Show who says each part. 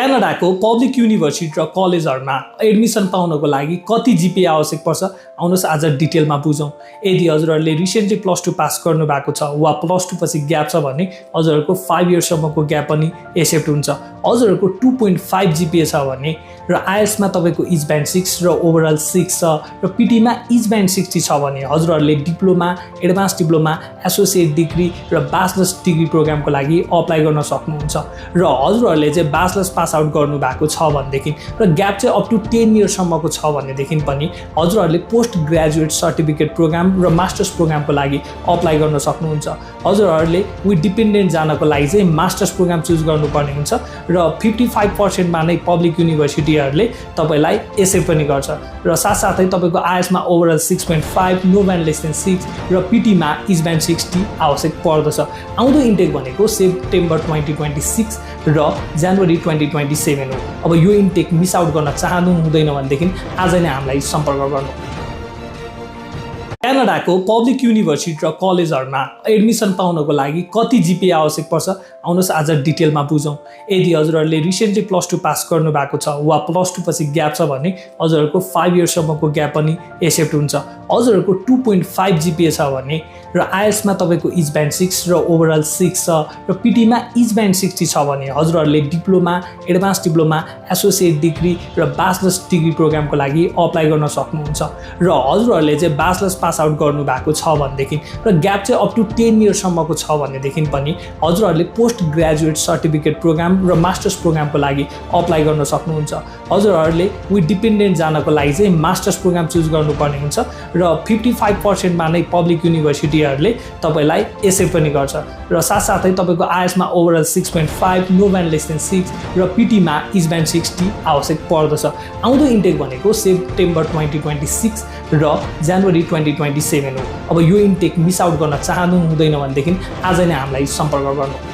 Speaker 1: क्यानाडाको public university र कलेजहरुमा admission पाउनको लागि कति जीपीए आवश्यक पर्छ आउनुहोस् आज डिटेलमा बुझौं। यदि हजुरहरुले रिसेन्टली +2 पास गर्नु भएको छ वा +2 पछि ग्याप छ भने हजुरहरुको 5 इयर्स सम्मको ग्याप पनि एक्सेप्ट हुन्छ। हजुरहरुको 2.5 जीपीए छ भने र आईएलटीएस मा तपाईको इज ब्यान्ड 6 र ओभरअल 6 छ र पीटी मा इज ब्यान्ड 60 छ भने हजुरहरुले diploma, advance diploma, associate degree र ब्याचलर्स डिग्री प्रोग्रामको लागि अप्लाई गर्न सक्नुहुन्छ। र हजुरहरुले चाहिँ ब्याचलर्स पास आउट गर्नु भएको छ भनेदेखि र ग्याप चाहिँ अप टु 10 इयर्स सम्मको छ भनेदेखि पनि हजुरहरुले पोस्ट ग्रेजुएट सर्टिफिकेट प्रोग्राम र मास्टर्स प्रोग्रामको लागि अप्लाई गर्न सक्नुहुन्छ। हजुरहरुले विथ डिपेन्डेन्ट जानको लागि चाहिँ मास्टर्स प्रोग्राम चुज गर्नुपर्ने हुन्छ र 55% मा नै पब्लिक युनिभर्सिटीहरुले तपाईलाई एक्सेप्ट पनि गर्छ र साथसाथै तपाईको आईएलटीएस मा overall 6.5, no band less than 6 र पीटी मा इज ब्यान्ड 60 आवश्यक पर्दछ। आउँदो इन्टेक भनेको सेप्टेम्बर 2026 र जनवरी 2027 हो। अब यो इन्टेक मिस आउट गर्न चाहनु हुँदैन भनेदेखि आज नै हामीलाई सम्पर्क गर्नु। क्यानाडाको पब्लिक युनिभर्सिटी र कलेजहरुमा एडमिसन पाउनको लागि कति जीपीए आवश्यक पर्छ आउनुहोस् आज डिटेलमा बुझौं। यदि हजुरहरुले रिसेन्टली +2 पास गर्नु भएको छ वा +2 पछि ग्याप छ भने हजुरहरुको 5 इयर्स सम्मको ग्याप पनि एक्सेप्ट हुन्छ। हजुरहरुको 2.5 जीपीए छ भने र आईएलटीएस मा तपाईको इज ब्यान्ड 6 र ओभरअल 6 छ र पीटी मा इज ब्यान्ड 60 छ भने हजुरहरुले diploma, advance diploma, associate degree र ब्याचलर्स डिग्री प्रोग्रामको लागि अप्लाई गर्न सक्नुहुन्छ। र हजुरहरुले चाहिँ ब्याचलर्स पास आउट गर्नु भएको छ भनेदेखि र ग्याप चाहिँ अप टु 10 इयर्स सम्मको छ भनेदेखि पनि हजुरहरुले पोस्ट ग्रेजुएट सर्टिफिकेट प्रोग्राम र मास्टर्स प्रोग्रामको लागि अप्लाई गर्न सक्नुहुन्छ। हजुरहरुले विथ डिपेन्डेन्ट जानको लागि चाहिँ मास्टर्स प्रोग्राम चुज गर्नुपर्ने हुन्छ र 55% मा नै पब्लिक युनिभर्सिटीहरुले तपाईलाई एक्सेप्ट पनि गर्छ र साथसाथै तपाईको आईएलटीएस मा overall 6.5, no band less than 6 र पीटी मा इज ब्यान्ड 60 आवश्यक पर्दछ। आउँदो इन्टेक भनेको सेप्टेम्बर 2026 र जनवरी 2027 हो। अब यो इन्टेक मिस आउट गर्न चाहनु हुँदैन भनेदेखि आज नै हामीलाई सम्पर्क गर्नु।